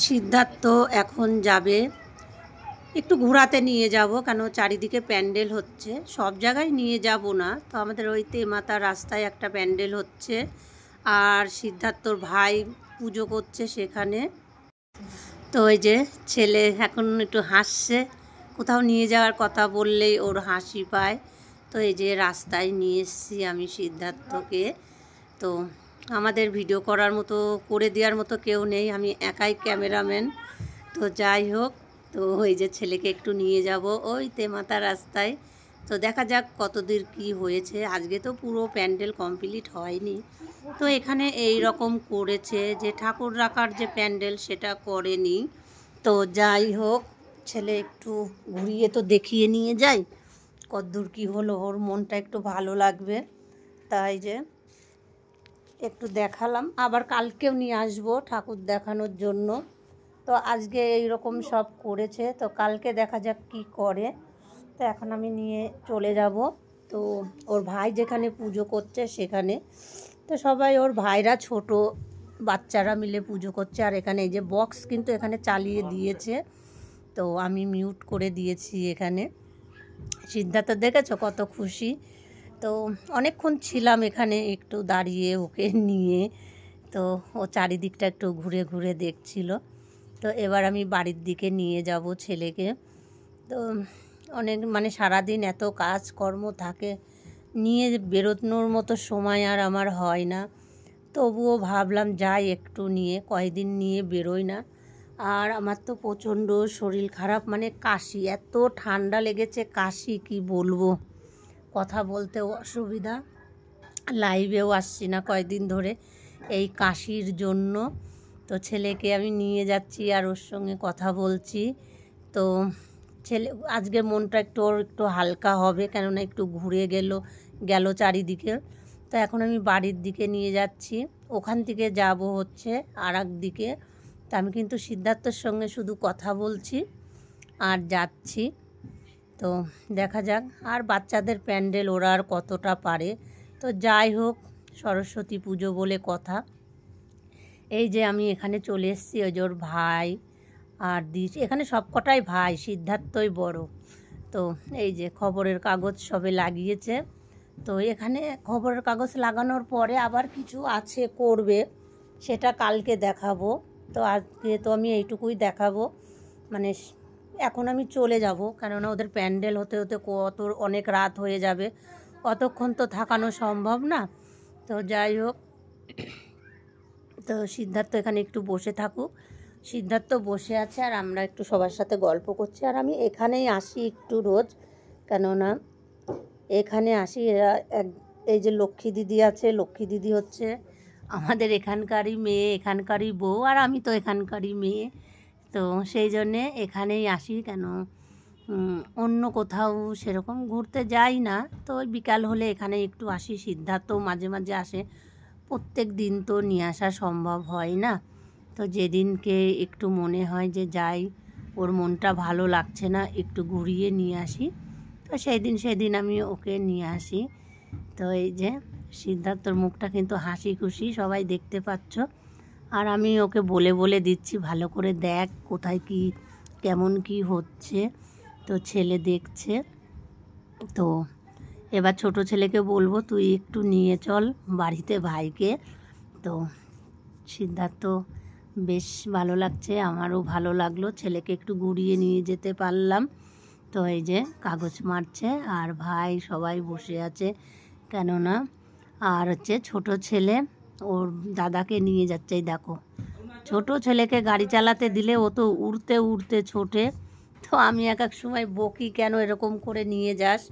সিদ্ধার্থ এখন যাবে একটু ঘোরাতে নিয়ে যাব, কেন চারিদিকে প্যান্ডেল হচ্ছে। সব জায়গায় নিয়ে যাব না, তো আমাদের ওই তেমাতা রাস্তায় একটা প্যান্ডেল হচ্ছে, আর সিদ্ধার্থর ভাই পুজো করছে সেখানে। তো ওই যে ছেলে এখন একটু হাসছে, কোথাও নিয়ে যাওয়ার কথা বললেই ওর হাসি পায়। তো এই যে রাস্তায় নিয়ে এসেছি আমি সিদ্ধার্থকে। তো আমাদের ভিডিও করার মতো, করে দেওয়ার মতো কেউ নেই, আমি একাই ক্যামেরাম্যান। তো যাই হোক, তো ওই যে ছেলেকে একটু নিয়ে যাব ওই তেমাতা রাস্তায়। তো দেখা যাক কতদূর কি হয়েছে। আজকে তো পুরো প্যান্ডেল কমপ্লিট হয়নি, তো এখানে এই রকম করেছে যে ঠাকুর রাখার যে প্যান্ডেল সেটা করেনি। তো যাই হোক, ছেলে একটু ঘুরিয়ে তো দেখিয়ে নিয়ে যাই কতদূর কি হলো, ওর মনটা একটু ভালো লাগবে, তাই যে একটু দেখালাম। আবার কালকেও নিয়ে আসবো ঠাকুর দেখানোর জন্য। তো আজকে এই রকম সব করেছে, তো কালকে দেখা যাক কি করে। তো এখন আমি নিয়ে চলে যাব। তো ওর ভাই যেখানে পুজো করছে সেখানে, তো সবাই ওর ভাইরা ছোট বাচ্চারা মিলে পুজো করছে। আর এখানে এই যে বক্স কিন্তু এখানে চালিয়ে দিয়েছে, তো আমি মিউট করে দিয়েছি এখানে। সিদ্ধার্থ দেখেছো কত খুশি। তো অনেকক্ষণ ছিলাম এখানে একটু দাঁড়িয়ে ওকে নিয়ে, তো ও চারিদিকটা একটু ঘুরে ঘুরে দেখছিল। তো এবার আমি বাড়ির দিকে নিয়ে যাব ছেলেকে। তো অনেক মানে সারাদিন এত কাজকর্ম থাকে, নিয়ে বেরোনোর মতো সময় আর আমার হয় না। তবুও ভাবলাম যাই একটু নিয়ে, কয়েকদিন নিয়ে বেরোই না। আর আমার তো প্রচণ্ড শরীর খারাপ, মানে কাশি, এত ঠান্ডা লেগেছে, কাশি কি বলবো, কথা বলতেও অসুবিধা, লাইভেও আসছি না কয়েকদিন ধরে এই কাশির জন্য। তো ছেলেকে আমি নিয়ে যাচ্ছি আর ওর সঙ্গে কথা বলছি। তো ছেলে আজকে মনটা একটু ওর একটু হালকা হবে, কেননা একটু ঘুরে গেল চারিদিকে। তো এখন আমি বাড়ির দিকে নিয়ে যাচ্ছি, ওখান থেকে যাব হচ্ছে আর এক দিকে। তো আমি কিন্তু সিদ্ধার্থর সঙ্গে শুধু কথা বলছি আর যাচ্ছি। তো দেখা যাক, আর বাচ্চাদের প্যান্ডেল ওরা আর কতটা পারে। তো যাই হোক, সরস্বতী পুজো বলে কথা। এই যে আমি এখানে চলে এসেছি, ওই যে ওর ভাই আর এখানে সব কটাই ভাই, সিদ্ধার্থই বড়। তো এই যে খবরের কাগজ সবে লাগিয়েছে। তো এখানে খবরের কাগজ লাগানোর পরে আবার কিছু আছে করবে, সেটা কালকে দেখাবো। তো আজকে তো আমি এইটুকুই দেখাবো, মানে এখন আমি চলে যাব, কেননা ওদের প্যান্ডেল হতে হতে অনেক রাত হয়ে যাবে, অতক্ষণ তো থাকানো সম্ভব না। তো যাই হোক, তো সিদ্ধার্থ এখানে একটু বসে থাকুক। সিদ্ধার্থ বসে আছে আর আমরা একটু সবার সাথে গল্প করছি। আর আমি এখানেই আসি একটু রোজ, কেননা এখানে আসি, এরা এই যে লক্ষ্মী দিদি আছে, লক্ষ্মী দিদি হচ্ছে আমাদের এখানকারই মেয়ে, এখানকারই বউ, আর আমি তো এখানকারই মেয়ে। তো সেই জন্যে এখানেই আসি, কেন অন্য কোথাও সেরকম ঘুরতে যাই না। তো ওই বিকাল হলে এখানে একটু আসি, সিদ্ধার্থ মাঝে মাঝে আসে, প্রত্যেক দিন তো নিয়ে আসা সম্ভব হয় না। তো যেদিনকে একটু মনে হয় যে যাই, ওর মনটা ভালো লাগছে না, একটু ঘুরিয়ে নিয়ে আসি, তো সেদিন আমি ওকে নিয়ে আসি। তো এই যে সিদ্ধার্থর মুখটা কিন্তু হাসি খুশি, সবাই দেখতে পাচ্ছ। আর আমি ওকে বলে বলে দিচ্ছি ভালো করে দেখ কোথায় কি কেমন কি হচ্ছে। তো ছেলে দেখছে। তো এবার ছোট ছেলেকে বলবো তুই একটু নিয়ে চল বাড়িতে ভাইকে। তো সিদ্ধার্থ বেশ ভালো লাগছে, আমারও ভালো লাগলো, ছেলেকে একটু ঘুরিয়ে নিয়ে যেতে পারলাম। তো এই যে কাগজ মারছে আর ভাই সবাই বসে আছে, কেননা আর হচ্ছে ছোট ছেলে ওর দাদাকে নিয়ে যাচ্ছে। দেখো ছোট ছেলেকে গাড়ি চালাতে দিলে ও তো উড়তে উড়তে ছোটে। তো আমি এক এক সময় বকি, কেন এরকম করে নিয়ে যাস,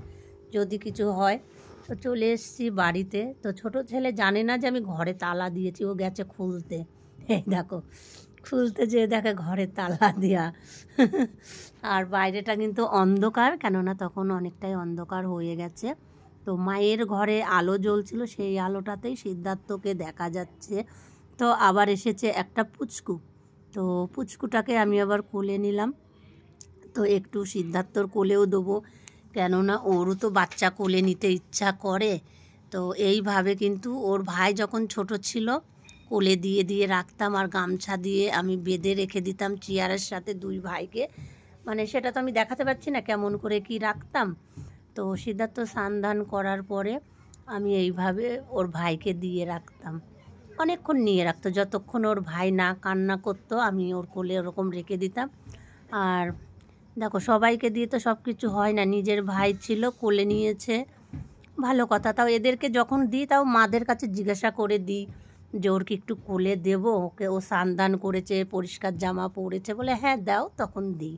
যদি কিছু হয়। তো চলে এসেছি বাড়িতে। তো ছোট ছেলে জানে না যে আমি ঘরে তালা দিয়েছি, ও গেছে খুলতে। এই দেখো খুলতে যেয়ে দেখে ঘরে তালা দেওয়া। আর বাইরেটা কিন্তু অন্ধকার, কেননা তখন অনেকটাই অন্ধকার হয়ে গেছে। তো মায়ের ঘরে আলো জ্বলছিল, সেই আলোটাতেই সিদ্ধার্থকে দেখা যাচ্ছে। তো আবার এসেছে একটা পুচকু, তো পুচকুটাকে আমি আবার কোলে নিলাম। তো একটু সিদ্ধার্থর কোলেও দেবো, কেননা ওরও তো বাচ্চা কোলে নিতে ইচ্ছা করে। তো এইভাবে কিন্তু ওর ভাই যখন ছোট ছিল কোলে দিয়ে দিয়ে রাখতাম, আর গামছা দিয়ে আমি বেঁধে রেখে দিতাম চেয়ারের সাথে দুই ভাইকে। মানে সেটা তো আমি দেখাতে পারছি না কেমন করে কি রাখতাম। তো সিদ্ধার্থ স্নান ধান করার পরে আমি এইভাবে ওর ভাইকে দিয়ে রাখতাম, অনেকক্ষণ নিয়ে রাখতো, যতক্ষণ ওর ভাই না কান্না করতো আমি ওর কোলে ওরকম রেখে দিতাম। আর দেখো, সবাইকে দিয়ে তো সব কিছু হয় না, নিজের ভাই ছিল কোলে নিয়েছে, ভালো কথা। তাও এদেরকে যখন দিই তাও মাদের কাছে জিজ্ঞাসা করে দিই যে ওর কি একটু কোলে দেবো, ওকে ও স্নান দান করেছে, পরিষ্কার জামা পরেছে, বলে হ্যাঁ দাও, তখন দিই।